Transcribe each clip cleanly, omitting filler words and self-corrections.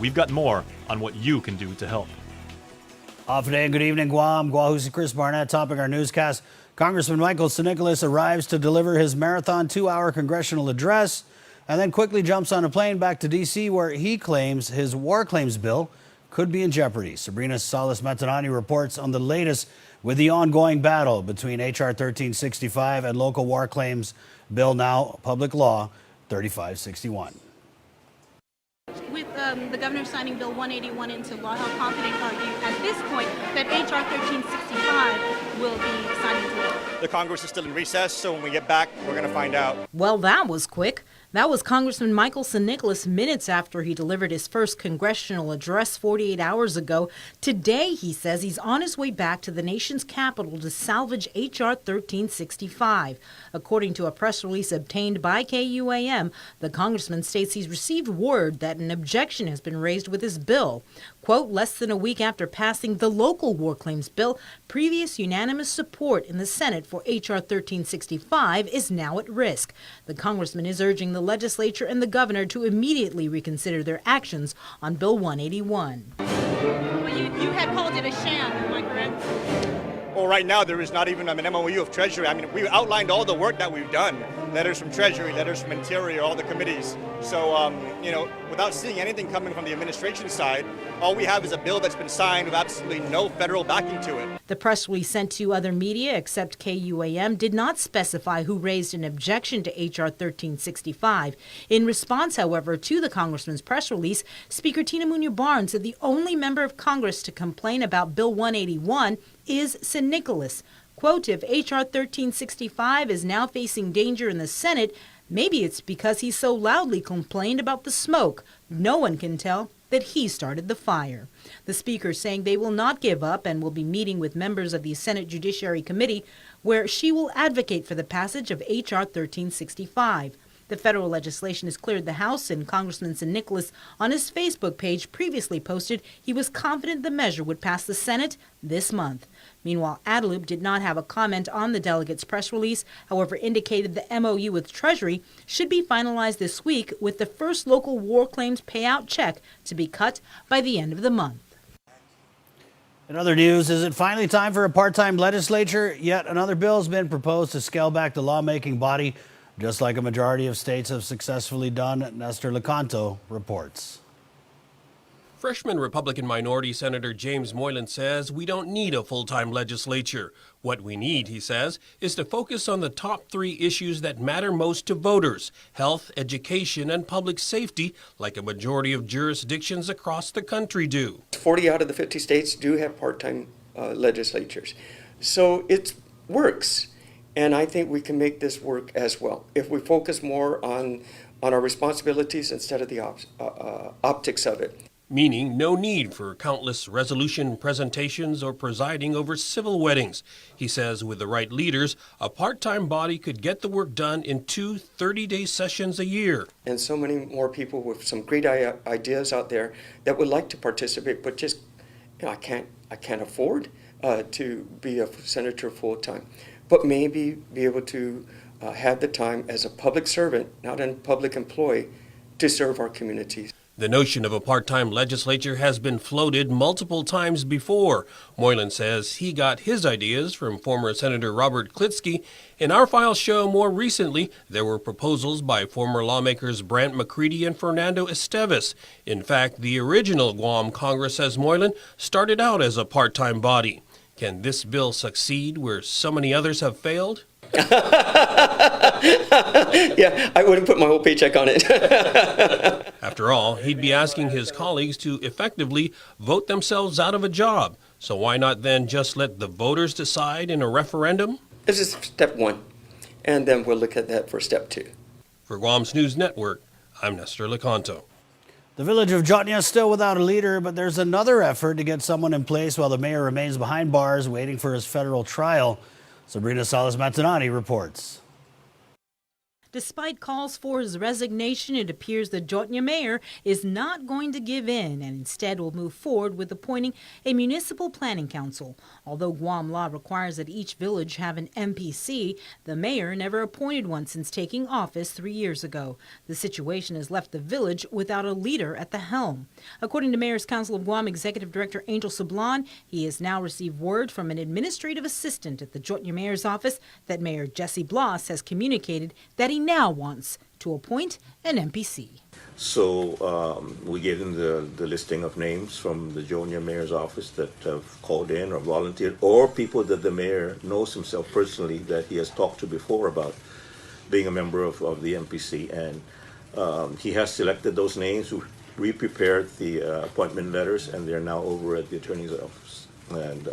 We've got more on what you can do to help. Off today and good evening, Guam. Guahu's Chris Barnett topping our newscast. Congressman Michael Nicholas arrives to deliver his marathon 2-hour congressional address and then quickly jumps on a plane back to D.C. where he claims his war claims bill could be in jeopardy. Sabrina Salas-Matanani reports on the latest with the ongoing battle between H.R. 1365 and local war claims bill, now Public Law 3561. With the governor signing Bill 181 into law, how confident are you at this point that H.R. 1365 will be signed into law? The Congress is still in recess, so when we get back, we're going to find out. Well, that was quick. That was Congressman Michael Nicholas minutes after he delivered his first congressional address 48 hours ago. Today, he says he's on his way back to the nation's capital to salvage H.R. 1365. According to a press release obtained by KUAM, the congressman states he's received word that an objection has been raised with his bill. Quote, less than a week after passing the local war claims bill, previous unanimous support in the Senate for H.R. 1365 is now at risk. The congressman is urging the legislature and the governor to immediately reconsider their actions on Bill 181. Well, you had called it a sham, am I correct? Well, right now, there is not even an MOU of Treasury. I mean, we outlined all the work that we've done. Letters from Treasury, letters from Interior, all the committees. So, without seeing anything coming from the administration side, all we have is a bill that's been signed with absolutely no federal backing to it. The press release sent to other media, except KUAM, did not specify who raised an objection to H.R. 1365. In response, however, to the congressman's press release, Speaker Tina Munoz-Barnes said the only member of Congress to complain about Bill 181 is Nicholas. Quote, if H.R. 1365 is now facing danger in the Senate, maybe it's because he so loudly complained about the smoke. No one can tell that he started the fire. The speaker saying they will not give up and will be meeting with members of the Senate Judiciary Committee, where she will advocate for the passage of H.R. 1365. The federal legislation has cleared the House, and Congressman Nicholas on his Facebook page previously posted he was confident the measure would pass the Senate this month. Meanwhile, Adelup did not have a comment on the delegate's press release, however indicated the MOU with Treasury should be finalized this week, with the first local war claims payout check to be cut by the end of the month. In other news, is it finally time for a part-time legislature? Yet another bill has been proposed to scale back the lawmaking body, just like a majority of states have successfully done. Nestor Lecanto reports. Freshman Republican Minority Senator James Moylan says we don't need a full-time legislature. What we need, he says, is to focus on the top 3 issues that matter most to voters: health, education, and public safety, like a majority of jurisdictions across the country do. 40 out of the 50 states do have part-time legislatures. So it works. And I think we can make this work as well if we focus more on our responsibilities instead of the optics of it. Meaning no need for countless resolution presentations or presiding over civil weddings. He says with the right leaders, a part-time body could get the work done in 2 30-day sessions a year. And so many more people with some great ideas out there that would like to participate, but just, I can't afford to be a senator full-time. But maybe be able to have the time as a public servant, not a public employee, to serve our communities. The notion of a part-time legislature has been floated multiple times before. Moylan says he got his ideas from former Senator Robert Klitsky. In our files show more recently, there were proposals by former lawmakers Brant McCready and Fernando Esteves. In fact, the original Guam Congress, says Moylan, started out as a part-time body. Can this bill succeed where so many others have failed? Yeah, I wouldn't put my whole paycheck on it. After all, he'd be asking his colleagues to effectively vote themselves out of a job. So why not then just let the voters decide in a referendum? This is step 1, and then we'll look at that for step 2. For Guam's News Network, I'm Nestor Lecanto. The village of Jotnia is still without a leader, but there's another effort to get someone in place while the mayor remains behind bars waiting for his federal trial. Sabrina Salas-Matanani reports. Despite calls for his resignation, it appears the Jotnya mayor is not going to give in and instead will move forward with appointing a municipal planning council. Although Guam law requires that each village have an MPC, the mayor never appointed one since taking office 3 years ago. The situation has left the village without a leader at the helm. According to Mayor's Council of Guam Executive Director Angel Sablan, he has now received word from an administrative assistant at the Jotnya mayor's office that Mayor Jesse Bloss has communicated that he now wants to appoint an MPC. So we gave them the listing of names from the Junior Mayor's office that have called in or volunteered, or people that the mayor knows himself personally that he has talked to before about being a member of the MPC. And he has selected those names. We prepared the appointment letters, and they're now over at the attorney's office. And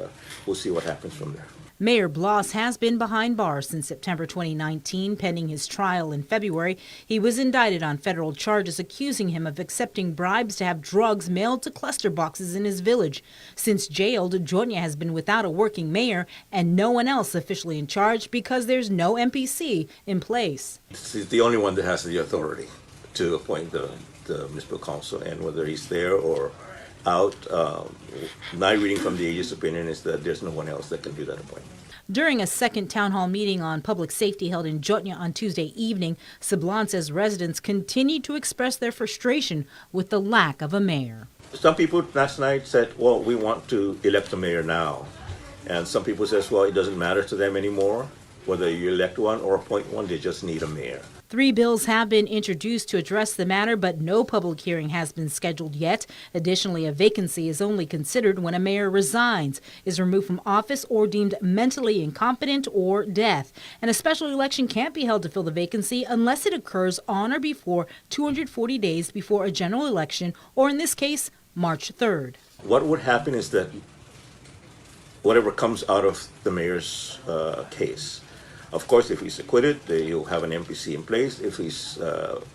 we'll see what happens from there. Mayor Bloss has been behind bars since September 2019, pending his trial in February. He was indicted on federal charges accusing him of accepting bribes to have drugs mailed to cluster boxes in his village. Since jailed, Jotnya has been without a working mayor and no one else officially in charge because there's no MPC in place. He's the only one that has the authority to appoint the municipal council, and whether he's there or out, my reading from the AG's opinion is that there's no one else that can do that appointment. During a second town hall meeting on public safety held in Jotnya on Tuesday evening, Sablan says residents continued to express their frustration with the lack of a mayor. Some people last night said, well, we want to elect a mayor now. And some people says, well, it doesn't matter to them anymore whether you elect one or appoint one, they just need a mayor. 3 bills have been introduced to address the matter, but no public hearing has been scheduled yet. Additionally, a vacancy is only considered when a mayor resigns, is removed from office, or deemed mentally incompetent or death. And a special election can't be held to fill the vacancy unless it occurs on or before 240 days before a general election, or in this case, March 3rd. What would happen is that whatever comes out of the mayor's case, of course, if he's acquitted, he'll have an MPC in place. If he's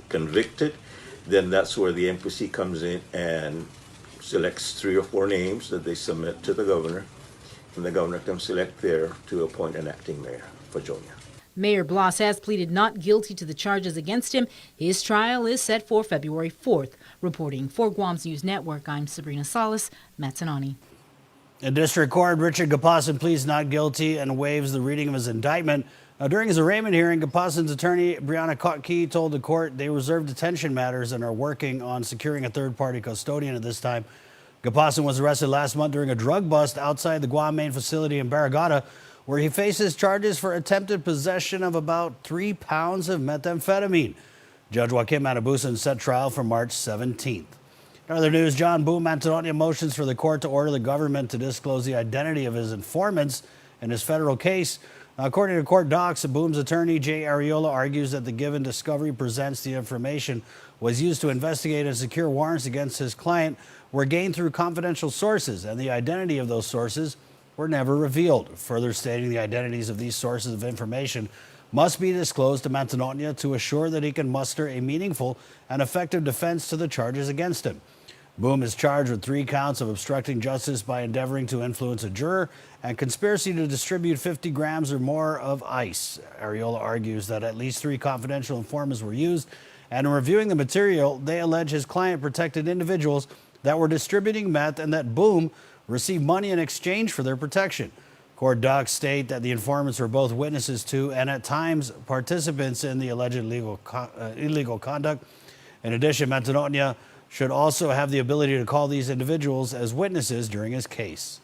convicted, then that's where the MPC comes in and selects 3 or 4 names that they submit to the governor, and the governor can select there to appoint an acting mayor for Jotnya. Mayor Bloss has pleaded not guilty to the charges against him. His trial is set for February 4th. Reporting for Guam's News Network, I'm Sabrina Salas, Matsanani. In District Court, Richard Gapasan pleads not guilty and waives the reading of his indictment. During his arraignment hearing, Gapasan's attorney, Brianna Kotke, told the court they reserve detention matters and are working on securing a third-party custodian at this time. Gapasan was arrested last month during a drug bust outside the Guam main facility in Barragata, where he faces charges for attempted possession of about 3 pounds of methamphetamine. Judge Joaquin Manabusan set trial for March 17th. In other news, John Boom Antonia motions for the court to order the government to disclose the identity of his informants in his federal case. According to court docs, Boom's attorney, Jay Ariola, argues that the given discovery presents the information was used to investigate and secure warrants against his client were gained through confidential sources, and the identity of those sources were never revealed, further stating the identities of these sources of information must be disclosed to Manzanonia to assure that he can muster a meaningful and effective defense to the charges against him. Boom is charged with 3 counts of obstructing justice by endeavoring to influence a juror and conspiracy to distribute 50 grams or more of ice. Ariola argues that at least 3 confidential informants were used, and in reviewing the material, they allege his client protected individuals that were distributing meth and that Boom received money in exchange for their protection. Court docs state that the informants were both witnesses to and at times participants in the alleged illegal conduct. In addition, Manzanonia should also have the ability to call these individuals as witnesses during his case.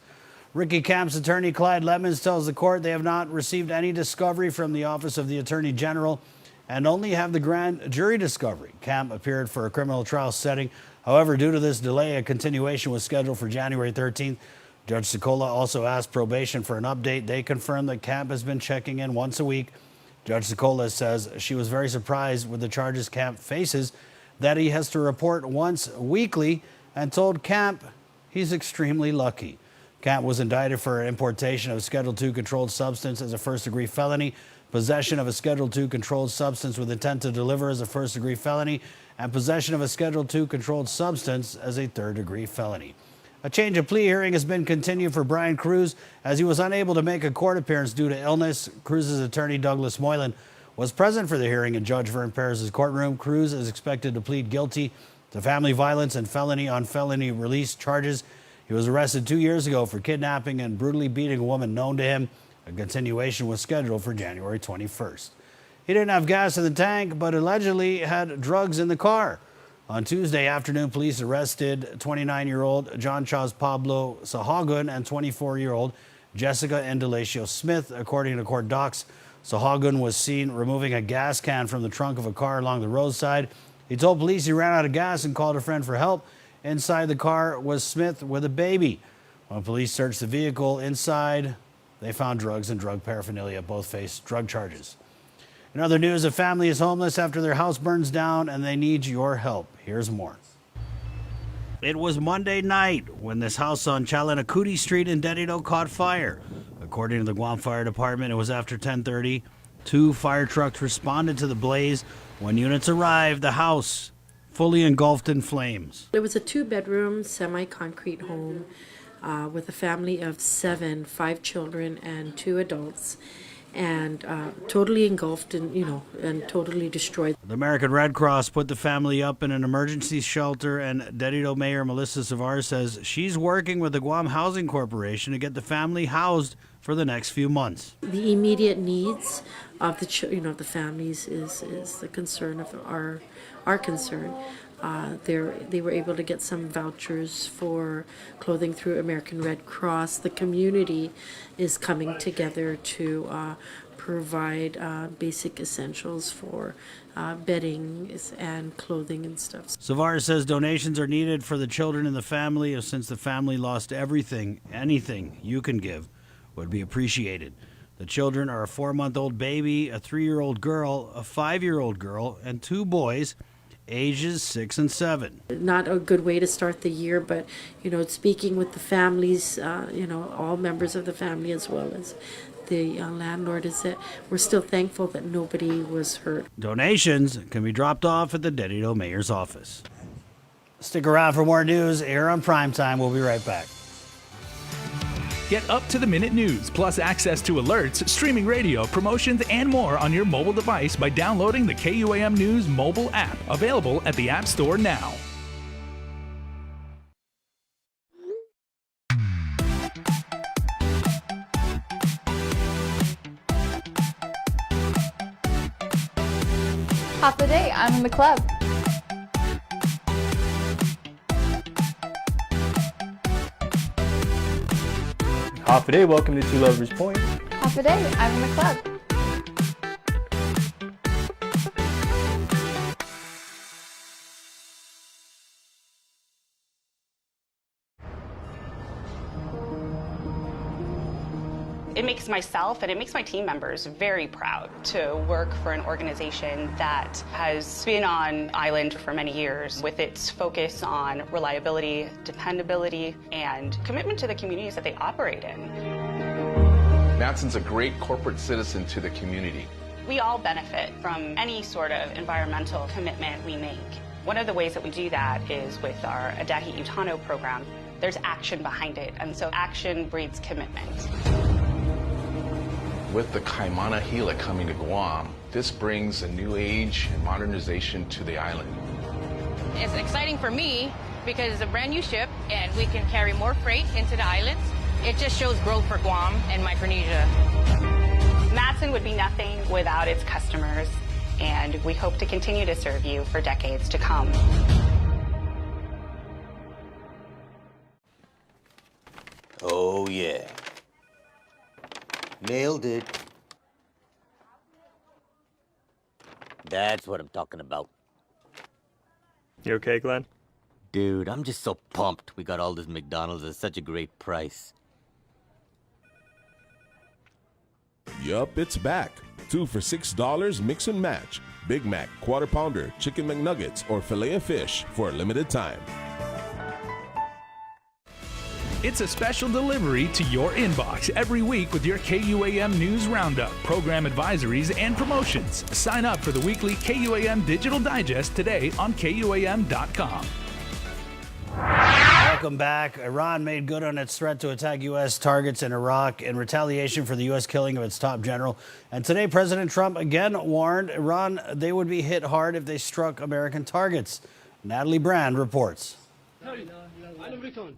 Ricky Camp's attorney, Clyde Lemons, tells the court they have not received any discovery from the Office of the Attorney General and only have the grand jury discovery. Camp appeared for a criminal trial setting. However, due to this delay, a continuation was scheduled for January 13th. Judge Sicola also asked probation for an update. They confirmed that Camp has been checking in once a week. Judge Sicola says she was very surprised with the charges Camp faces, that he has to report once weekly, and told Camp he's extremely lucky. Camp was indicted for importation of a Schedule II controlled substance as a first-degree felony, possession of a Schedule II controlled substance with intent to deliver as a first-degree felony, and possession of a Schedule II controlled substance as a third-degree felony. A change of plea hearing has been continued for Brian Cruz as he was unable to make a court appearance due to illness. Cruz's attorney, Douglas Moylan, was present for the hearing in Judge Vern Perez's courtroom. Cruz is expected to plead guilty to family violence and felony on felony release charges. He was arrested 2 years ago for kidnapping and brutally beating a woman known to him. A continuation was scheduled for January 21st. He didn't have gas in the tank, but allegedly had drugs in the car. On Tuesday afternoon, police arrested 29-year-old John Charles Pablo Sahagun and 24-year-old Jessica Indalecio Smith, according to court docs. Sahagun was seen removing a gas can from the trunk of a car along the roadside. He told police he ran out of gas and called a friend for help. Inside the car was Smith with a baby. When police searched the vehicle inside, they found drugs and drug paraphernalia. Both faced drug charges. In other news, a family is homeless after their house burns down and they need your help. Here's more. It was Monday night when this house on Chalanacuti Street in Dedido caught fire. According to the Guam Fire Department, it was after 10:30. 2 fire trucks responded to the blaze. When units arrived, the house fully engulfed in flames. It was a 2-bedroom, semi-concrete home with a family of 7, 5 children and 2 adults, and totally engulfed and totally destroyed. The American Red Cross put the family up in an emergency shelter, and Dedido Mayor Melissa Savar says she's working with the Guam Housing Corporation to get the family housed for the next few months. The immediate needs of the families is the concern of our concern. They were able to get some vouchers for clothing through American Red Cross. The community is coming together to provide basic essentials for bedding and clothing and stuff. Savar says donations are needed for the children in the family. Since the family lost everything, anything you can give would be appreciated. The children are a 4-month-old baby, a 3-year-old girl, a 5-year-old girl, and 2 boys, ages 6 and 7. Not a good way to start the year, but speaking with the families, all members of the family as well as the landlord, is that we're still thankful that nobody was hurt. Donations can be dropped off at the Dedido Mayor's office. Stick around for more news here on Primetime. We'll be right back. Get up-to-the-minute news, plus access to alerts, streaming radio, promotions, and more on your mobile device by downloading the KUAM News mobile app, available at the App Store now. Half the day, I'm in the club. Half a day, welcome to Two Lovers Point. Half a day, I'm in the club. It makes myself and it makes my team members very proud to work for an organization that has been on island for many years with its focus on reliability, dependability, and commitment to the communities that they operate in. Matson's a great corporate citizen to the community. We all benefit from any sort of environmental commitment we make. One of the ways that we do that is with our Adahi Utano program. There's action behind it, and so action breeds commitment. With the Kaimana Gila coming to Guam, this brings a new age and modernization to the island. It's exciting for me because it's a brand new ship and we can carry more freight into the islands. It just shows growth for Guam and Micronesia. Matson would be nothing without its customers, and we hope to continue to serve you for decades to come. Oh, yeah. Nailed it. That's what I'm talking about. You okay, Glenn? Dude, I'm just so pumped we got all this McDonald's at such a great price. Yup, it's back. 2 for $6 mix and match. Big Mac, Quarter Pounder, Chicken McNuggets, or Filet of Fish for a limited time. It's a special delivery to your inbox every week with your KUAM News Roundup, program advisories, and promotions. Sign up for the weekly KUAM Digital Digest today on KUAM.com. Welcome back. Iran made good on its threat to attack U.S. targets in Iraq in retaliation for the U.S. killing of its top general. And today, President Trump again warned Iran they would be hit hard if they struck American targets. Natalie Brand reports.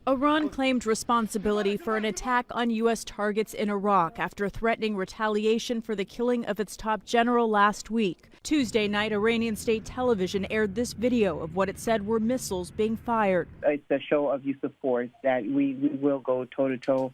Iran claimed responsibility for an attack on U.S. targets in Iraq after threatening retaliation for the killing of its top general last week. Tuesday night, Iranian state television aired this video of what it said were missiles being fired. It's a show of use of force that we will go toe-to-toe,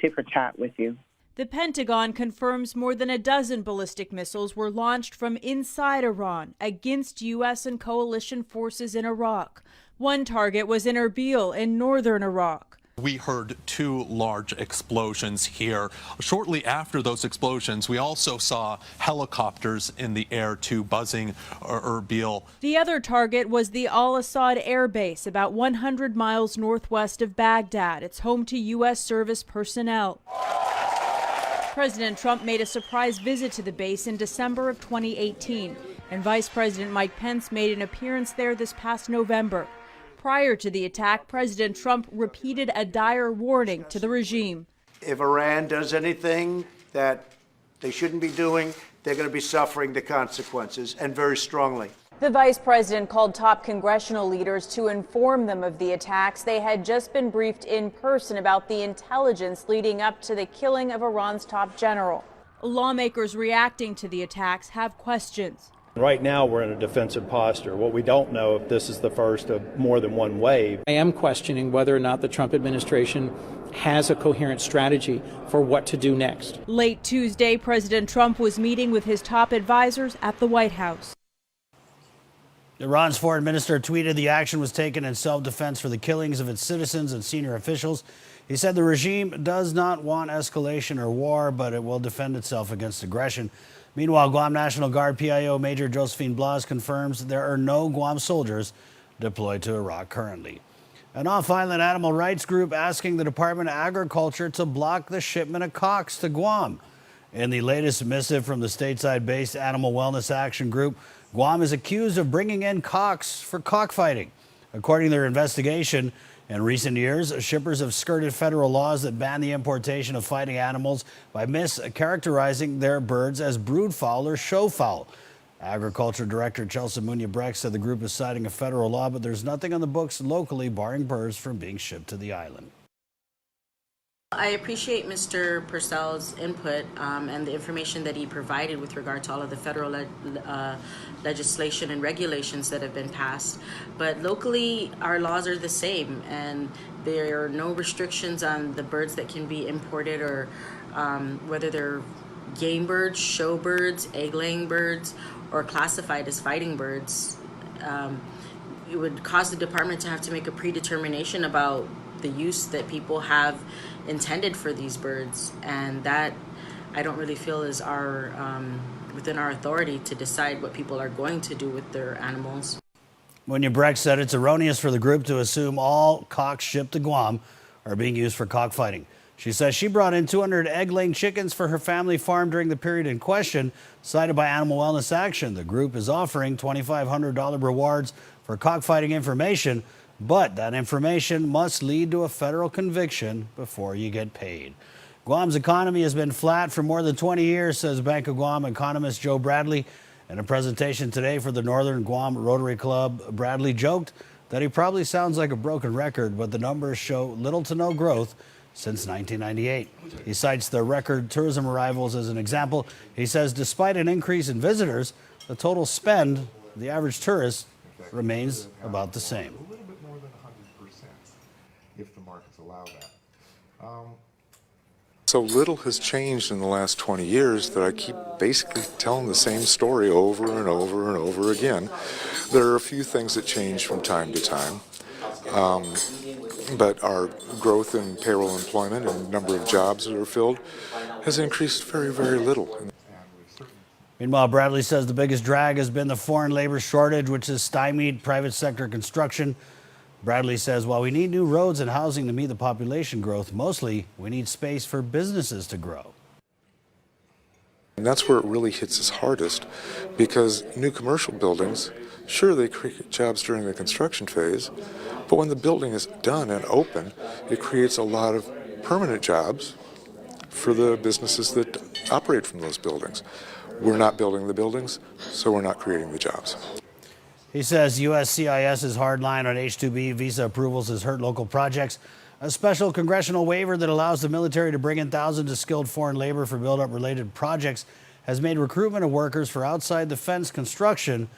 tit for tat with you. The Pentagon confirms more than a dozen ballistic missiles were launched from inside Iran against U.S. and coalition forces in Iraq. One target was in Erbil in northern Iraq. We heard 2 large explosions here. Shortly after those explosions, we also saw helicopters in the air too, buzzing Erbil. The other target was the Al-Assad Air Base, about 100 miles northwest of Baghdad. It's home to U.S. service personnel. President Trump made a surprise visit to the base in December of 2018, and Vice President Mike Pence made an appearance there this past November. Prior to the attack, President Trump repeated a dire warning to the regime. If Iran does anything that they shouldn't be doing, they're going to be suffering the consequences, and very strongly. The vice president called top congressional leaders to inform them of the attacks. They had just been briefed in person about the intelligence leading up to the killing of Iran's top general. Lawmakers reacting to the attacks have questions. Right now, we're in a defensive posture. What we don't know if this is the first of more than one wave. I am questioning whether or not the Trump administration has a coherent strategy for what to do next. Late Tuesday, President Trump was meeting with his top advisors at the White House. Iran's foreign minister tweeted the action was taken in self-defense for the killings of its citizens and senior officials. He said the regime does not want escalation or war, but it will defend itself against aggression. Meanwhile, Guam National Guard PIO Major Josephine Blas confirms there are no Guam soldiers deployed to Iraq currently. An off-island animal rights group asking the Department of Agriculture to block the shipment of cocks to Guam. In the latest missive from the stateside-based Animal Wellness Action Group, Guam is accused of bringing in cocks for cockfighting. According to their investigation, in recent years, shippers have skirted federal laws that ban the importation of fighting animals by mischaracterizing their birds as broodfowl or showfowl. Agriculture Director Chelsea Munya-Breck said the group is citing a federal law, but there's nothing on the books locally barring birds from being shipped to the island. I appreciate Mr. Purcell's input and the information that he provided with regard to all of the federal legislation and regulations that have been passed. But locally, our laws are the same, and there are no restrictions on the birds that can be imported, or whether they're game birds, show birds, egg-laying birds, or classified as fighting birds. It would cause the department to have to make a predetermination about the use that people have intended for these birds, and that I don't really feel is our within our authority to decide what people are going to do with their animals. Munya-Breck said it's erroneous for the group to assume all cocks shipped to Guam are being used for cockfighting. She says she brought in 200 egg-laying chickens for her family farm during the period in question, cited by Animal Wellness Action. The group is offering $2,500 rewards for cockfighting information, but that information must lead to a federal conviction before you get paid. Guam's economy has been flat for more than 20 years, says Bank of Guam economist Joe Bradley. In a presentation today for the Northern Guam Rotary Club, Bradley joked that he probably sounds like a broken record, but the numbers show little to no growth since 1998. He cites the record tourism arrivals as an example. He says despite an increase in visitors, the total spend of the average tourist remains about the same. If the markets allow that. So little has changed in the last 20 years that I keep basically telling the same story over and over and over again. There are a few things that change from time to time, but our growth in payroll employment and number of jobs that are filled has increased very, very little. Meanwhile, Bradley says the biggest drag has been the foreign labor shortage, which has stymied private sector construction. Bradley says while we need new roads and housing to meet the population growth, mostly we need space for businesses to grow. And that's where it really hits us hardest, because new commercial buildings Sure, they create jobs during the construction phase, but when the building is done and open, it creates a lot of permanent jobs for the businesses that operate from those buildings. We're not building the buildings, so we're not creating the jobs. He says USCIS's hard line on H-2B visa approvals has hurt local projects. A special congressional waiver that allows the military to bring in thousands of skilled foreign labor for build-up related projects has made recruitment of workers for outside the fence construction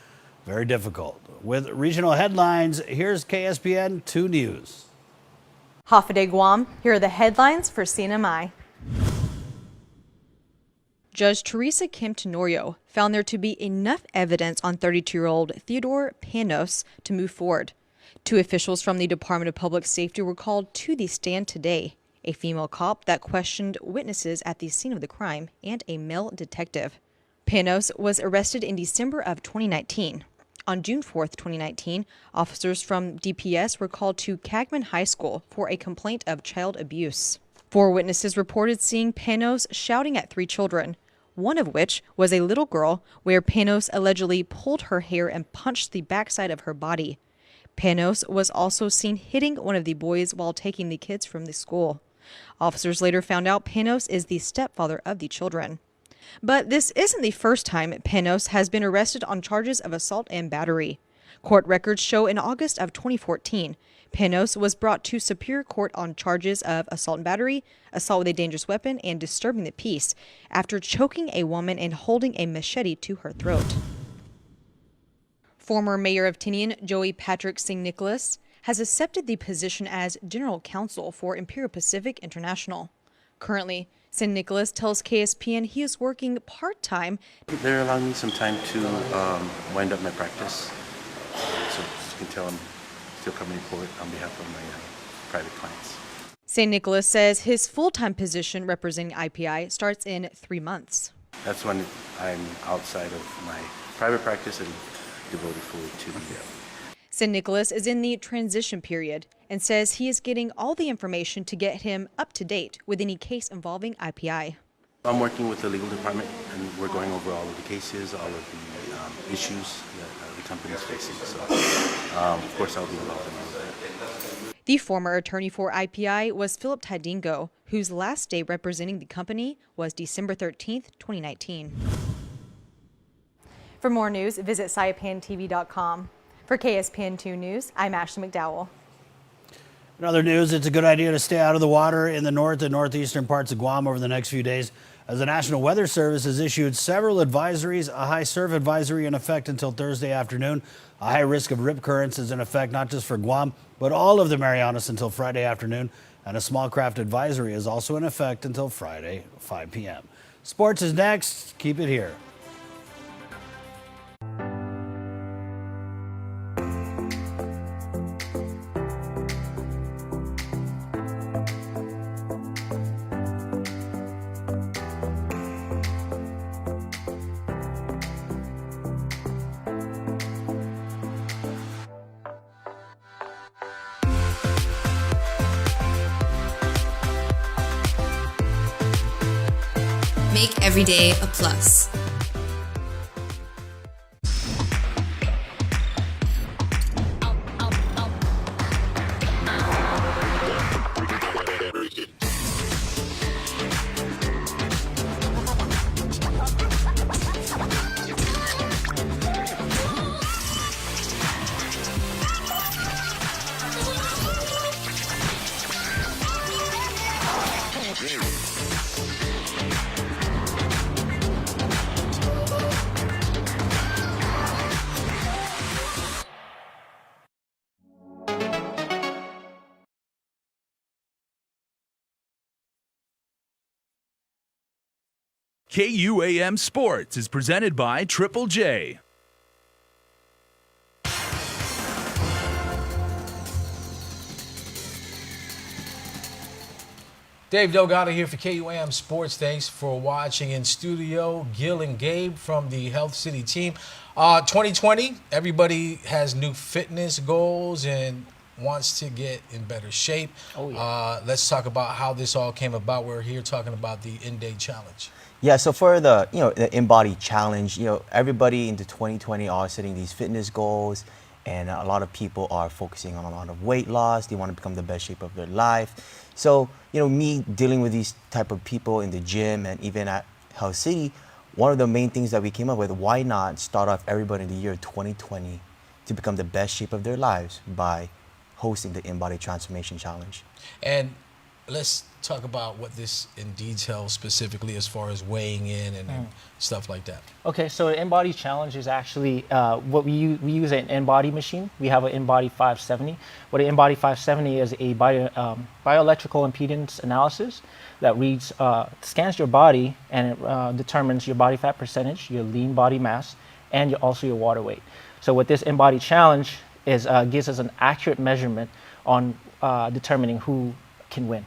very difficult. With regional headlines, here's KSPN 2 News. Hafa-Day Guam, here are the headlines for CNMI. Judge Teresa Kim Tenorio found there to be enough evidence on 32-year-old Theodore Panos to move forward. 2 officials from the Department of Public Safety were called to the stand today. A female cop that questioned witnesses at the scene of the crime and a male detective. Panos was arrested in December of 2019. On June 4th, 2019, officers from DPS were called to Cagman High School for a complaint of child abuse. 4 witnesses reported seeing Panos shouting at 3 children, one of which was a little girl where Panos allegedly pulled her hair and punched the backside of her body. Panos was also seen hitting one of the boys while taking the kids from the school. Officers later found out Panos is the stepfather of the children. But this isn't the first time Panos has been arrested on charges of assault and battery. Court records show in August of 2014, Panos was brought to Superior Court on charges of assault and battery, assault with a dangerous weapon, and disturbing the peace after choking a woman and holding a machete to her throat. Former Mayor of Tinian, Joey Patrick Singh Nicholas, has accepted the position as General Counsel for Imperial Pacific International. Currently, St. Nicholas tells KSPN he is working part-time. They're allowing me some time to wind up my practice. So as you can tell, I'm still coming to court on behalf of my private clients. St. Nicholas says his full-time position representing IPI starts in 3 months. That's when I'm outside of my private practice and devoted fully to the St. Nicholas is in the transition period and says he is getting all the information to get him up to date with any case involving IPI. I'm working with the legal department and we're going over all of the cases, all of the issues that the company is facing. So, of course, I'll be involved in all of that. The former attorney for IPI was Philip Tadingo, whose last day representing the company was December 13th, 2019. For more news, visit saipantv.com. For KSPN 2 News, I'm Ashley McDowell. In other news, it's a good idea to stay out of the water in the north and northeastern parts of Guam over the next few days, as the National Weather Service has issued several advisories. A high surf advisory in effect until Thursday afternoon. A high risk of rip currents is in effect not just for Guam, but all of the Marianas until Friday afternoon. And a small craft advisory is also in effect until Friday, 5 p.m. Sports is next. Keep it here. Make every day a plus. KUAM Sports is presented by Triple J. Dave Delgado here for KUAM Sports. Thanks for watching in studio. Gil and Gabe from the Health City team. 2020, everybody has new fitness goals and wants to get in better shape. Oh, yeah. Let's talk about how this all came about. We're here talking about the In-Day Challenge. Yeah, so for the the InBody Challenge, everybody into 2020 are setting these fitness goals, and a lot of people are focusing on a lot of weight loss. They want to become the best shape of their life. So me dealing with these type of people in the gym and even at Health City, one of the main things that we came up with, why not start off everybody in the year 2020 to become the best shape of their lives by hosting the InBody Transformation Challenge. And let's talk about what this in detail specifically as far as weighing in and stuff like that. Okay, so the InBody Challenge is actually what we use an InBody machine. We have an InBody 570. What an InBody 570 is a bioelectrical impedance analysis that reads, scans your body and it determines your body fat percentage, your lean body mass, and also your water weight. So what this InBody Challenge is gives us an accurate measurement on determining who can win.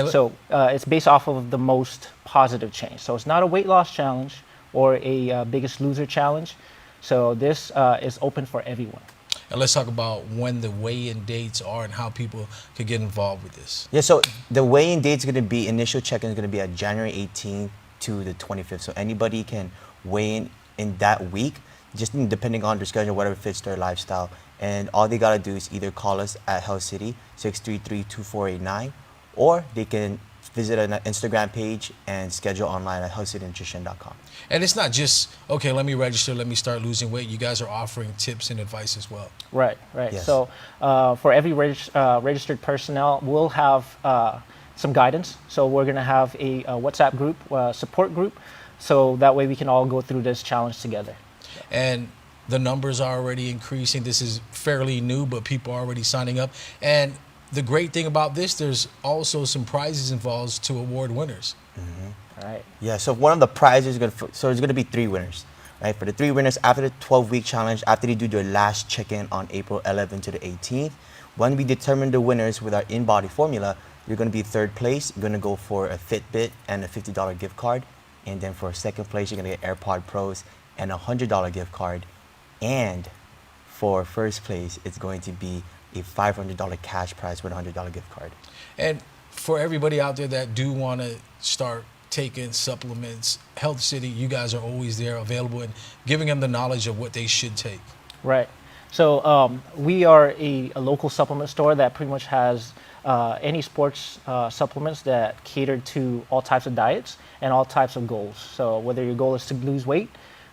So it's based off of the most positive change. So it's not a weight loss challenge or a biggest loser challenge. So this is open for everyone. And let's talk about when the weigh-in dates are and how people could get involved with this. Yeah, so the weigh-in date is going to be, initial check-in is going to be at January 18th to the 25th. So anybody can weigh in that week, just depending on their schedule, whatever fits their lifestyle. And all they got to do is either call us at Health City, 633-2489, or they can visit an Instagram page and schedule online at healthcitynutrition.com. And it's not just, okay, let me register, let me start losing weight. You guys are offering tips and advice as well. Right, right. Yes. So for every registered personnel, we'll have some guidance. So we're going to have a WhatsApp group, support group, so that way we can all go through this challenge together. And the numbers are already increasing. This is fairly new, but people are already signing up. And the great thing about this, there's also some prizes involved to award winners. All right. Yeah, so one of the prizes, so there's going to be 3 winners. Right? For the 3 winners, after the 12-week challenge, after they do their last check-in on April 11th to the 18th, when we determine the winners with our InBody formula, you're going to be 3rd place. You're going to go for a Fitbit and a $50 gift card. And then for 2nd place, you're going to get AirPod Pros and a $100 gift card. And for 1st place, it's going to be a $500 cash prize with a $100 gift card. And for everybody out there that do want to start taking supplements, Health City, you guys are always there available and giving them the knowledge of what they should take. Right. So we are a local supplement store that pretty much has any sports supplements that cater to all types of diets and all types of goals. So whether your goal is to lose weight,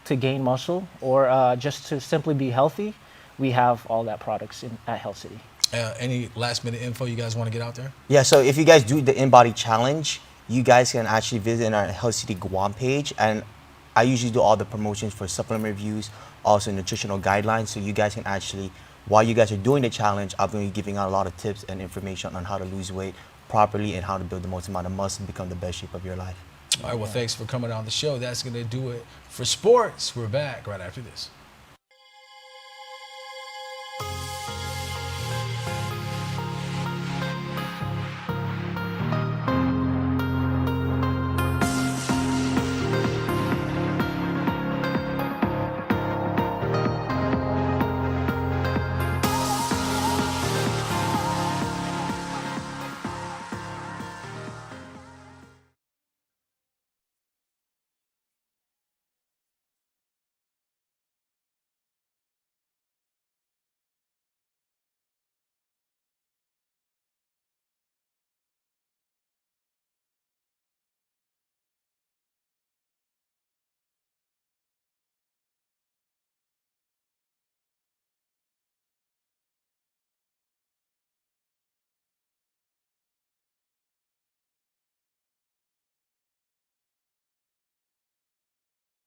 to gain muscle, or just to simply be healthy, we have all that products at Health City. Any last minute info you guys want to get out there? Yeah, so if you guys do the InBody Challenge, you guys can actually visit our Health City KUAM page, and I usually do all the promotions for supplement reviews, also nutritional guidelines, so you guys can actually, while you guys are doing the challenge, I'll be giving out a lot of tips and information on how to lose weight properly and how to build the most amount of muscle and become the best shape of your life. All right, well, thanks for coming on the show. That's going to do it for sports. We're back right after this.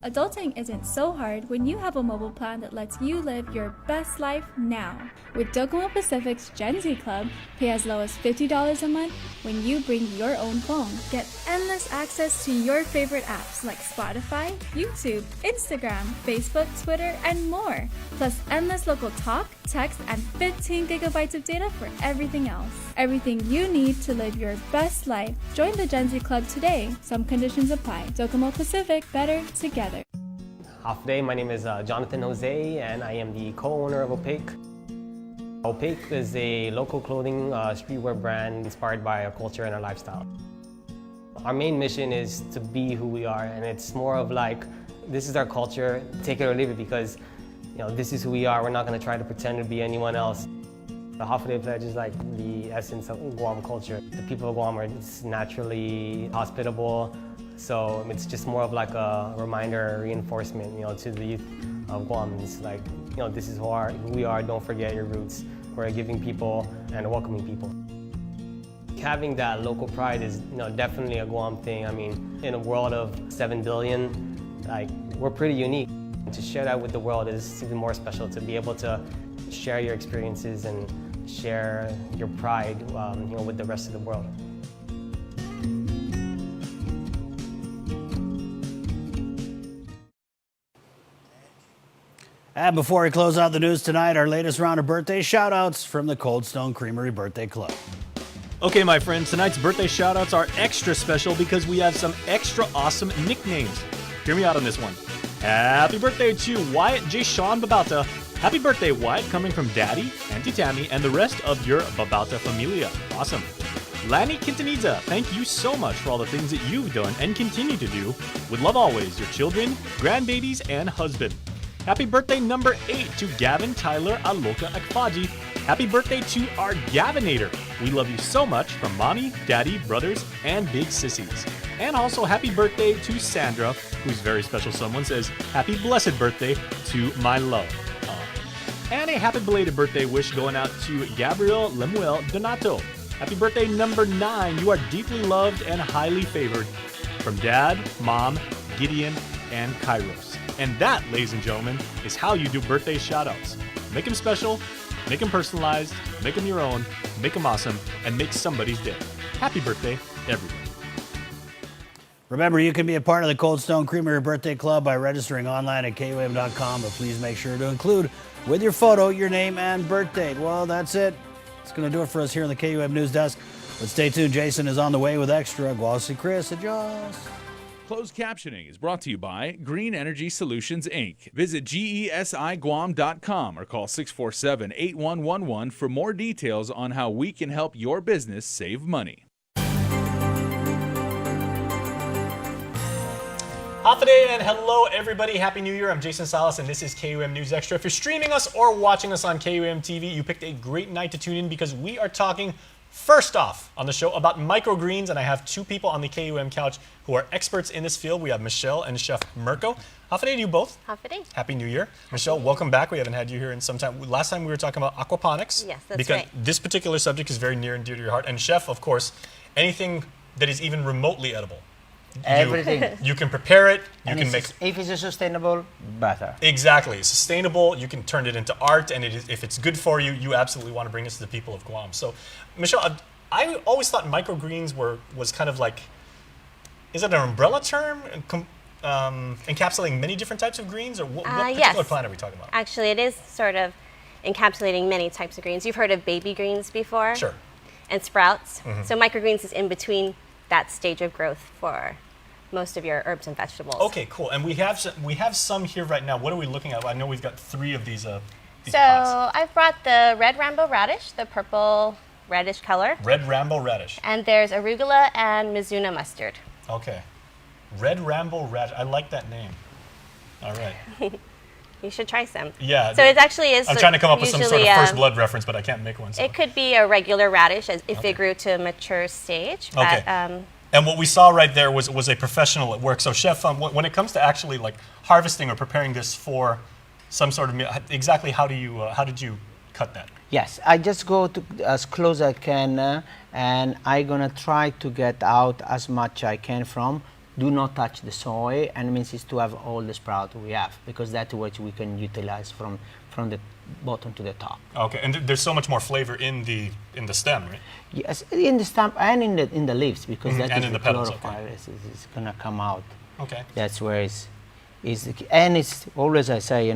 Adulting isn't so hard when you have a mobile plan that lets you live your best life now. With Docomo Pacific's Gen Z Club, pay as low as $50 a month when you bring your own phone. Get endless access to your favorite apps like Spotify, YouTube, Instagram, Facebook, Twitter, and more. Plus endless local talk, text, and 15 gigabytes of data for everything else. Everything you need to live your best life. Join the Gen Z Club today. Some conditions apply. Docomo Pacific, better together. Half day, my name is Jonathan Jose, and I am the co-owner of Opaque. Opaque is a local clothing streetwear brand inspired by our culture and our lifestyle. Our main mission is to be who we are, and it's more of like, this is our culture, take it or leave it, because this is who we are. We're not going to try to pretend to be anyone else. The Hafaday Pledge is like the essence of Guam culture. The people of Guam are just naturally hospitable, so it's just more of like a reminder, a reinforcement, to the youth of Guam. It's like, this is who we are. Don't forget your roots. We're a giving people and a welcoming people. Having that local pride is, definitely a Guam thing. I mean, in a world of 7 billion, like, we're pretty unique. To share that with the world is even more special. To be able to share your experiences and share your pride, with the rest of the world. And before we close out the news tonight, our latest round of birthday shout-outs from the Cold Stone Creamery Birthday Club. Okay, my friends, tonight's birthday shout-outs are extra special because we have some extra awesome nicknames. Hear me out on this one. Happy birthday to Wyatt J. Sean Babauta. Happy birthday, Wyatt, coming from Daddy, Auntie Tammy, and the rest of your Babauta familia. Awesome. Lanny Quintanilla, thank you so much for all the things that you've done and continue to do. With love always, your children, grandbabies, and husband. Happy birthday number 8 to Gavin Tyler Aloka Akfaji. Happy birthday to our Gavinator. We love you so much from Mommy, Daddy, brothers, and big sissies. And also happy birthday to Sandra, whose very special someone says, happy blessed birthday to my love. And a happy belated birthday wish going out to Gabriel Lemuel Donato. Happy birthday number 9. You are deeply loved and highly favored from Dad, Mom, Gideon, and Kairos. And that, ladies and gentlemen, is how you do birthday shout-outs. Make them special, make them personalized, make them your own, make them awesome, and make somebody's day. Happy birthday, everyone. Remember, you can be a part of the Cold Stone Creamery Birthday Club by registering online at KUAM.com, but please make sure to include with your photo your name and birth date. Well, that's it. It's going to do it for us here on the KUAM News Desk. But stay tuned. Jason is on the way with extra. Guasi Chris, adjust. Closed captioning is brought to you by Green Energy Solutions, Inc. Visit GESIGuam.com or call 647-8111 for more details on how we can help your business save money. Hafaday and hello everybody. Happy New Year. I'm Jason Salas and this is KUAM News Extra. If you're streaming us or watching us on KUAM TV, you picked a great night to tune in because we are talking first off on the show about microgreens, and I have two people on the KUAM couch who are experts in this field. We have Michelle and Chef Mirko. Hafaday to you both. Hafaday. Happy New Year. Michelle, welcome back. We haven't had you here in some time. Last time we were talking about aquaponics. Yes, that's because right. This particular subject is very near and dear to your heart. And Chef, of course, anything that is even remotely edible. Everything. You can prepare it. You and can make. If it's sustainable, better. Exactly. It's sustainable. You can turn it into art, and if it's good for you, you absolutely want to bring this to the people of Guam. So, Michelle, I always thought microgreens was kind of like, is it an umbrella term? Encapsulating many different types of greens, or what particular yes. plant are we talking about? Actually, it is sort of encapsulating many types of greens. You've heard of baby greens before? Sure. And sprouts. Mm-hmm. So microgreens is in between that stage of growth for most of your herbs and vegetables. Okay, cool. And we have some here right now. What are we looking at? I know we've got 3 of these. So pots. I've brought the red Rambo radish, the purple reddish color. Red Rambo radish. And there's arugula and Mizuna mustard. Okay. Red Rambo radish. I like that name. All right. You should try some. Yeah. So it actually is. I'm trying to come up with some sort of first blood reference, but I can't make one. So. It could be a regular radish if it grew to a mature stage. But, okay. And what we saw right there was a professional at work. So, Chef, when it comes to actually like harvesting or preparing this for some sort of meal, exactly how did you cut that? Yes, I just go to as close as I can, and I'm gonna try to get out as much I can from. Do not touch the soil, and means is to have all the sprout we have, because that's what we can utilize from the bottom to the top. Okay, and there's so much more flavor in the stem, right? Yes, in the stem and in the leaves, because that and is in the petals, chlorophyll is gonna come out. Okay. That's where is the key. And it's always I say,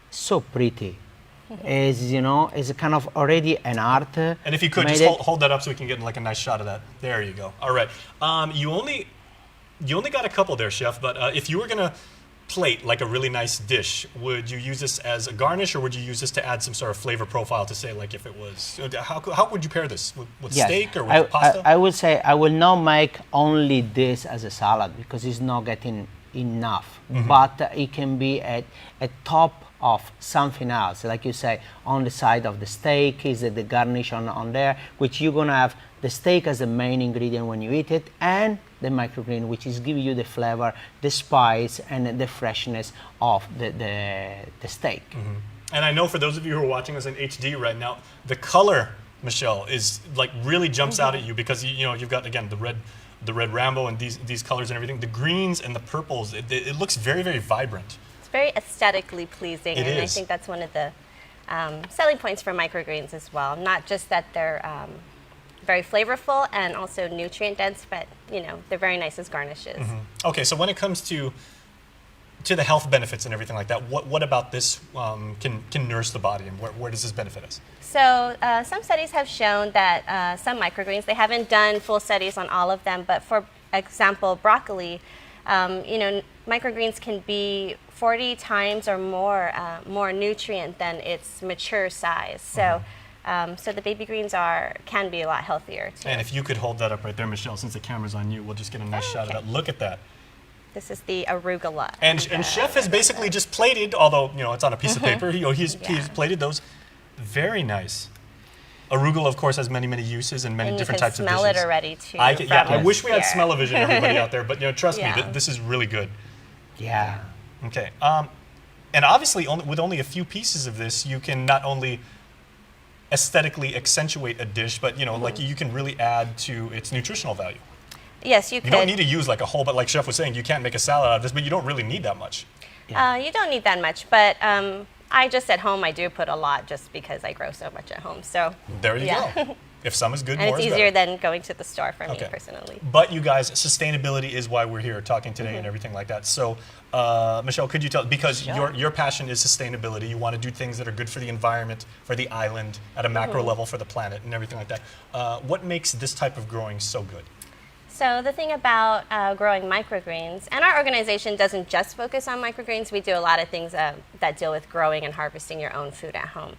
so pretty. Is it's a kind of already an art. And if you could just hold that up so we can get like a nice shot of that. There you go. All right. You only got a couple there, Chef. But if you were gonna plate, like a really nice dish, would you use this as a garnish, or would you use this to add some sort of flavor profile to say, like, if it was, how would you pair this? With Yes. steak or with pasta? I would say I will not make only this as a salad because it's not getting enough. But it can be at top of something else, like you say, on the side of the steak is the garnish on there, which you're gonna have the steak as the main ingredient when you eat it, and the microgreen, which is giving you the flavor, the spice, and the freshness of the steak. And I know for those of you who are watching us in HD right now, the color, Michelle, is like really jumps out at you because you know you've got again the red Rambo and these colors and everything. The greens and the purples, it looks very, very vibrant. It's very aesthetically pleasing, It and I is. think that's one of the selling points for microgreens as well. Not just that they're very flavorful and also nutrient dense, but you know they're very nice as garnishes. Okay, so when it comes to the health benefits and everything like that, what about this can nourish the body, and where does this benefit us? So some studies have shown that some microgreens, they haven't done full studies on all of them, but for example, broccoli, you know, microgreens can be 40 times or more nutrient than its mature size. So. So the baby greens can be a lot healthier too. And if you could hold that up right there, Michelle, since the camera's on you, we'll just get a nice shot of that. Look at that. This is the arugula. And Chef has basically just plated, although you know it's on a piece of paper. You know, he's plated those. Very nice. Arugula, of course, has many uses and many different types of dishes. You can smell it already too. I wish we had smell-o-vision, everybody out there, but you know, trust me, this is really good. Yeah. Okay. And obviously, with only a few pieces of this, you can not only aesthetically accentuate a dish, but you know, like you can really add to its nutritional value. Yes, you could. You don't need to use like a whole, but like Chef was saying, you can't make a salad out of this, but you don't really need that much. You don't need that much, but I just at home I do put a lot just because I grow so much at home. So there you go. If some is good, and more it's is easier better. than going to the store for me personally. But you guys, sustainability is why we're here talking today and everything like that. So, Michelle, could you tell, because your passion is sustainability, you want to do things that are good for the environment, for the island, at a macro level for the planet and everything like that. What makes this type of growing so good? So the thing about growing microgreens, and our organization doesn't just focus on microgreens, we do a lot of things that deal with growing and harvesting your own food at home.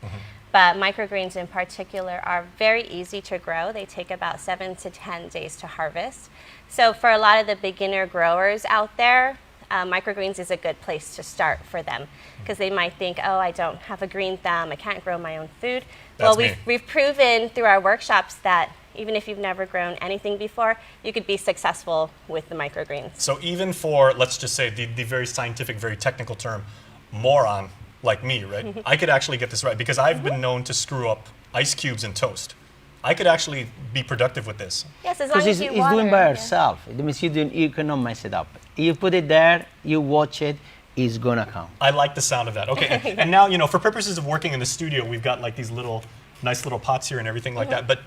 But microgreens in particular are very easy to grow. They take about 7 to 10 days to harvest. So for a lot of the beginner growers out there, microgreens is a good place to start for them because they might think, oh, I don't have a green thumb, I can't grow my own food. That's well, we've proven through our workshops that even if you've never grown anything before, you could be successful with the microgreens. So even for, let's just say, the very scientific, very technical term, moron like me, right? I could actually get this right because I've been known to screw up ice cubes in toast. I could actually be productive with this. Yes, as long as you water. It's doing by yourself. It means you cannot mess it up. You put it there, you watch it, it's gonna come. I like the sound of that. Okay, and now, you know, for purposes of working in the studio, we've got like these nice little pots here and everything like that. But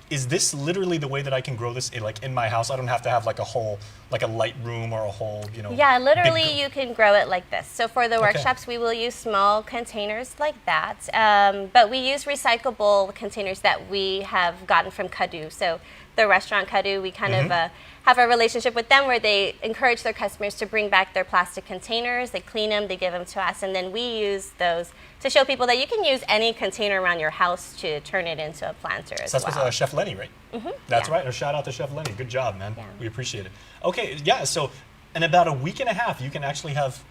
is this literally the way that I can grow this in my house? I don't have to have like a whole, like a light room or a whole, you know. Yeah, literally you can grow it like this. So for the workshops, we will use small containers like that. But we use recyclable containers that we have gotten from Kadu. So the restaurant Kadu, we kind of have a relationship with them where they encourage their customers to bring back their plastic containers. They clean them, they give them to us, and then we use those to show people that you can use any container around your house to turn it into a planter as so that's well. with Chef Lenny, right? That's right. A shout out to Chef Lenny. Good job, man. We appreciate it. Okay, yeah, so in about a week and a half, you can actually have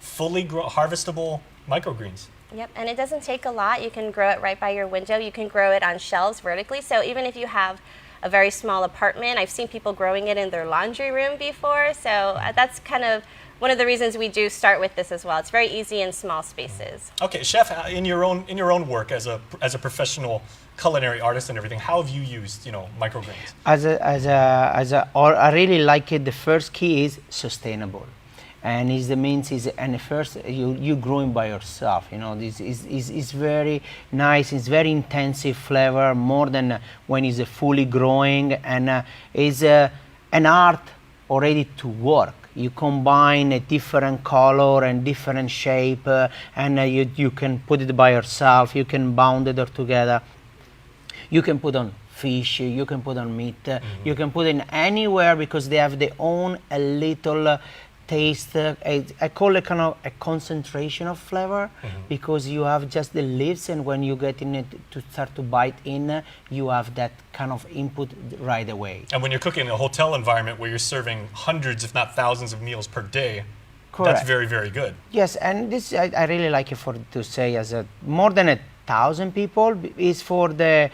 fully harvestable microgreens. Yep, and it doesn't take a lot. You can grow it right by your window. You can grow it on shelves vertically. So even if you have a very small apartment, I've seen people growing it in their laundry room before. So that's kind of one of the reasons we do start with this as well. It's very easy in small spaces. Okay, Chef, in your own work as a professional culinary artist and everything, how have you used microgreens? I really like it. The first key is sustainable, and the first you growing by yourself. This is very nice. It's very intensive flavor, more than when it's fully growing, and is an art already to work. You combine a different color and different shape, and you can put it by yourself. You can bound it together. You can put on fish. You can put on meat. You can put it anywhere because they have their own little taste. I call it kind of a concentration of flavor because you have just the leaves, and when you get in it to start to bite in, you have that kind of input right away. And when you're cooking in a hotel environment where you're serving hundreds, if not thousands, of meals per day, Correct. that's very, very good. Yes, and this I really like it to say as more than 1,000 people is for the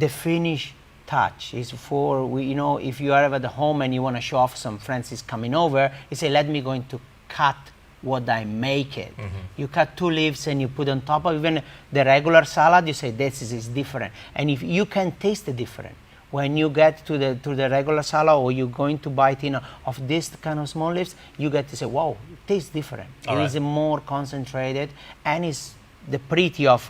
finish touch. Is for if you are at the home and you want to show off some friends is coming over, you say let me going to cut what I make it. You cut 2 leaves and you put on top of even the regular salad. You say this is different, and if you can taste the difference when you get to the regular salad or you're going to bite in of this kind of small leaves, you get to say wow, it tastes different. It is more concentrated, and it's the pretty of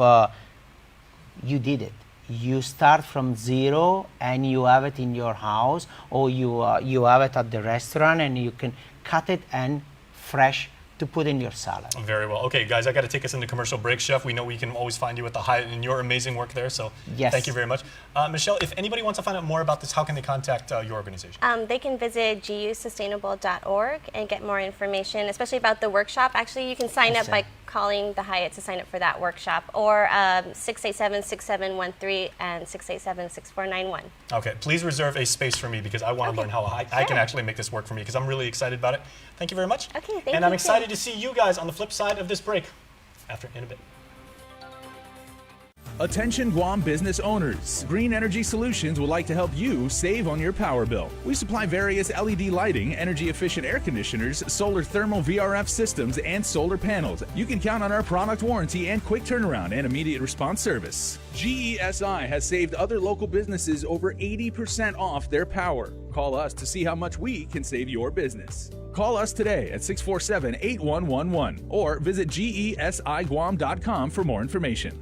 you did it. You start from zero and you have it in your house, or you have it at the restaurant and you can cut it and fresh to put in your salad. Very well. Okay, guys, I got to take us into commercial break, Chef. We know we can always find you at the Hyatt and your amazing work there, so thank you very much. Michelle, if anybody wants to find out more about this, how can they contact your organization? They can visit gusustainable.org and get more information, especially about the workshop. Actually, you can sign up by calling the Hyatt to sign up for that workshop, or 687-6713 and 687-6491. Okay, please reserve a space for me because I want to learn how I can actually make this work for me because I'm really excited about it. Thank you very much. Okay, thank you. And I'm excited to see you guys on the flip side of this break in a bit. Attention Guam business owners. Green Energy Solutions would like to help you save on your power bill. We supply various LED lighting, energy efficient air conditioners, solar thermal VRF systems, and solar panels. You can count on our product warranty and quick turnaround and immediate response service. GESI has saved other local businesses over 80% off their power. Call us to see how much we can save your business. Call us today at 647-8111 or visit gesiguam.com for more information.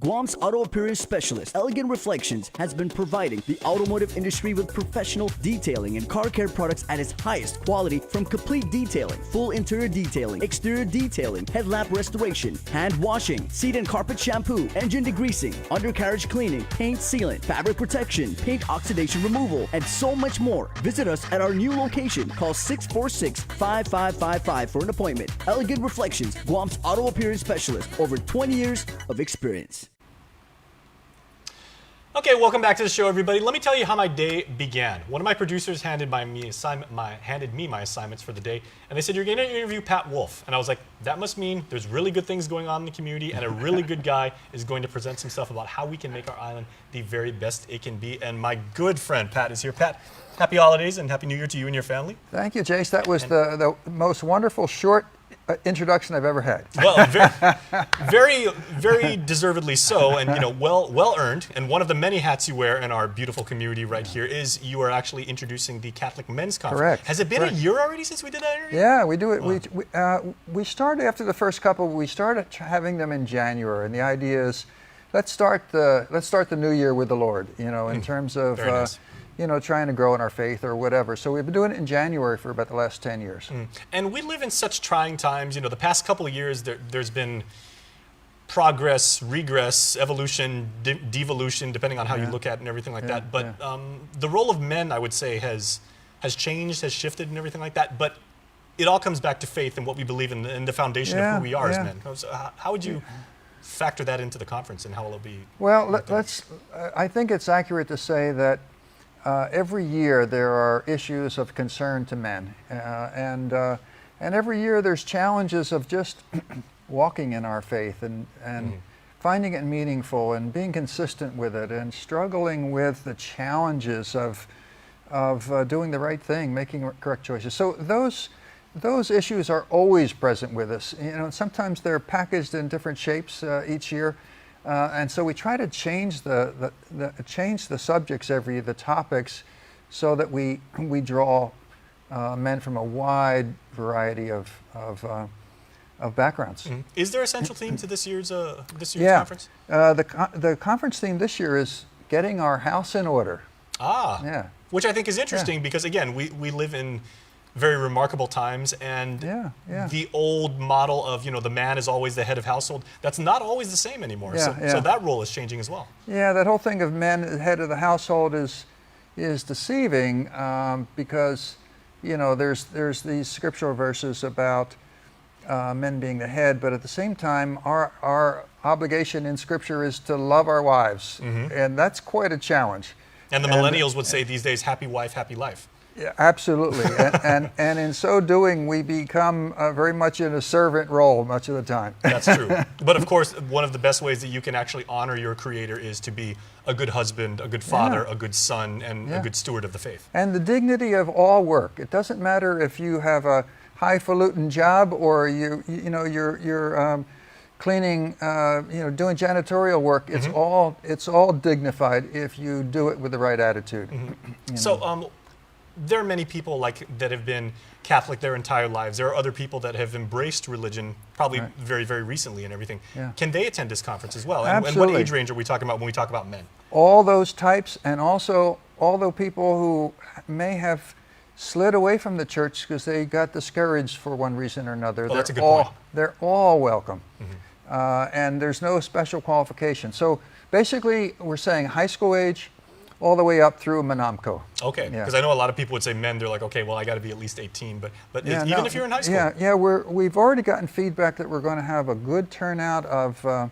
Guam's auto appearance specialist, Elegant Reflections, has been providing the automotive industry with professional detailing and car care products at its highest quality, from complete detailing, full interior detailing, exterior detailing, headlamp restoration, hand washing, seat and carpet shampoo, engine degreasing, undercarriage cleaning, paint sealant, fabric protection, paint oxidation removal, and so much more. Visit us at our new location. Call 646-5555 for an appointment. Elegant Reflections, Guam's auto appearance specialist, over 20 years of experience. Okay, welcome back to the show, everybody. Let me tell you how my day began. One of my producers handed me my assignments for the day, and they said, you're going to interview Pat Wolf. And I was like, that must mean there's really good things going on in the community, and a really good guy is going to present some stuff about how we can make our island the very best it can be. And my good friend Pat is here. Pat, happy holidays and happy New Year to you and your family. Thank you, Jace. That was the most wonderful short introduction I've ever had. Well, very, very deservedly so, and well earned. And one of the many hats you wear in our beautiful community right here is you are actually introducing the Catholic Men's Conference. Correct. Has it been a year already since we did that interview? Yeah, we do it. Wow. We started after the first couple. We started having them in January, and the idea is let's start the new year with the Lord. In terms of nice. Trying to grow in our faith or whatever. So we've been doing it in January for about the last 10 years. And we live in such trying times. The past couple of years, there's been progress, regress, evolution, devolution, depending on how you look at it and everything like that. But the role of men, I would say, has changed, has shifted and everything like that. But it all comes back to faith and what we believe in and the foundation of who we are as men. So how would you factor that into the conference, and how will it be? Well, I think it's accurate to say that every year there are issues of concern to men, and every year there's challenges of just walking in our faith and finding it meaningful and being consistent with it, and struggling with the challenges of doing the right thing, making correct choices. So those issues are always present with us. Sometimes they're packaged in different shapes each year. And so we try to change the subjects the topics, so that we draw men from a wide variety of backgrounds. Is there a central theme to this year's conference? The conference theme this year is getting our house in order. Which I think is interesting because, again, we live in very remarkable times, and the old model of the man is always the head of household, that's not always the same anymore. So that role is changing as well. Yeah, that whole thing of men head of the household is deceiving, because you know, there's these scriptural verses about men being the head, but at the same time, our obligation in Scripture is to love our wives, and that's quite a challenge. And the millennials would say these days, happy wife, happy life. Yeah, absolutely. and in so doing, we become very much in a servant role much of the time. That's true. But of course, one of the best ways that you can actually honor your Creator is to be a good husband, a good father, a good son, and a good steward of the faith. And the dignity of all work. It doesn't matter if you have a highfalutin job or you're cleaning, doing janitorial work. It's all dignified if you do it with the right attitude. So there are many people that have been Catholic their entire lives. There are other people that have embraced religion probably very, very recently and everything. Yeah. Can they attend this conference as well? Absolutely. And what age range are we talking about when we talk about men? All those types, and also all the people who may have slid away from the church because they got discouraged for one reason or another. That's a good point. They're all welcome. And there's no special qualification. So basically, we're saying high school age all the way up through Manamco. Okay, because I know a lot of people would say men, they're like, okay, well, I got to be at least 18, but even if you're in high school. Yeah, we've already gotten feedback that we're going to have a good turnout of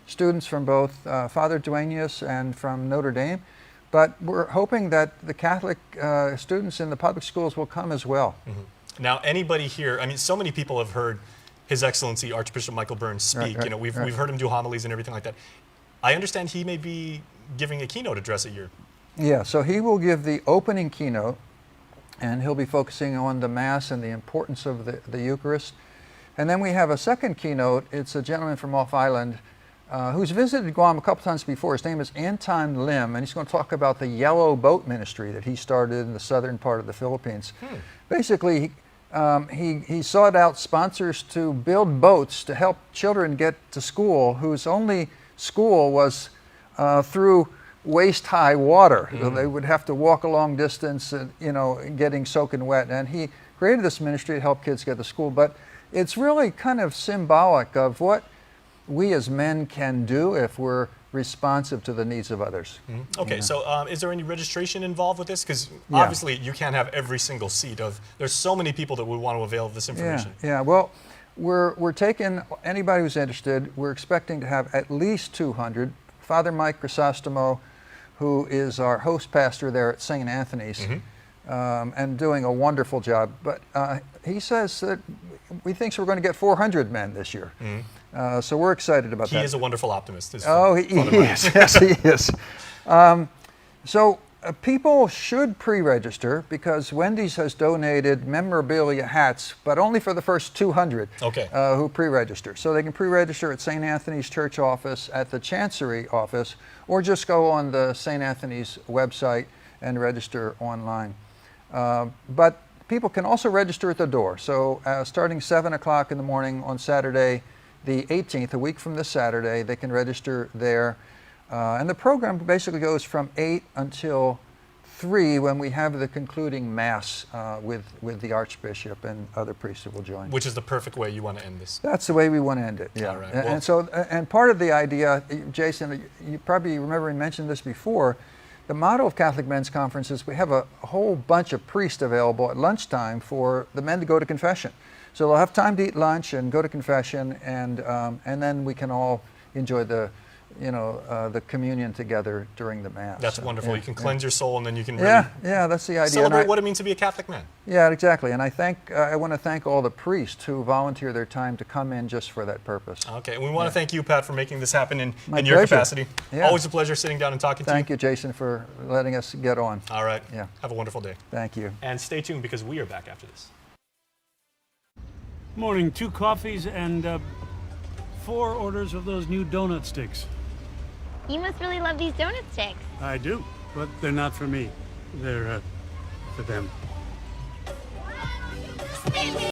students from both Father Duenas and from Notre Dame, but we're hoping that the Catholic students in the public schools will come as well. Now, anybody here, I mean, so many people have heard His Excellency Archbishop Michael Burns speak. We've heard him do homilies and everything like that. I understand he may be giving a keynote address at your. Yeah, so he will give the opening keynote, and he'll be focusing on the Mass and the importance of the Eucharist. And then we have a second keynote. It's a gentleman from off island who's visited Guam a couple times before. His name is Anton Lim, and he's going to talk about the Yellow Boat Ministry that he started in the southern part of the Philippines. Basically, he sought out sponsors to build boats to help children get to school whose only school was through waist-high water. So they would have to walk a long distance, getting soaking wet. And he created this ministry to help kids get to school. But it's really kind of symbolic of what we as men can do if we're responsive to the needs of others. Okay, so is there any registration involved with this? Because obviously you can't have every single seat there's so many people that would want to avail of this information. Yeah, well, we're taking anybody who's interested. We're expecting to have at least 200. Father Mike Crisostomo, who is our host pastor there at St. Anthony's, and doing a wonderful job. But he says that he thinks we're going to get 400 men this year. So we're excited about that. He is a wonderful optimist. He is. Yes, he is. People should pre-register because Wendy's has donated memorabilia hats, but only for the first 200 who pre-register. So they can pre-register at St. Anthony's Church office, at the Chancery office, or just go on the St. Anthony's website and register online. But people can also register at the door. So starting 7 o'clock in the morning on Saturday, the 18th, a week from this Saturday, they can register there. And the program basically goes from 8 until 3 when we have the concluding Mass with the Archbishop and other priests who will join. Which is the perfect way you want to end this. That's the way we want to end it, yeah. All right. And part of the idea, Jason, you probably remember we mentioned this before, the motto of Catholic Men's Conference is we have a whole bunch of priests available at lunchtime for the men to go to confession. So they'll have time to eat lunch and go to confession, and then we can all enjoy the communion together during the Mass. That's wonderful. You can cleanse your soul, and then you can really that's the idea. Celebrate what it means to be a Catholic man. Yeah, exactly. And I want to thank all the priests who volunteer their time to come in just for that purpose. Okay, and we want to thank you, Pat, for making this happen in My your pleasure. capacity. Yeah. Always a pleasure sitting down and talking to you. Thank you, Jason, for letting us get on. All right. Yeah. Have a wonderful day. Thank you. And stay tuned because we are back after this. Morning, 2 coffees and 4 orders of those new donut sticks. You must really love these donut sticks. I do, but they're not for me. They're for them.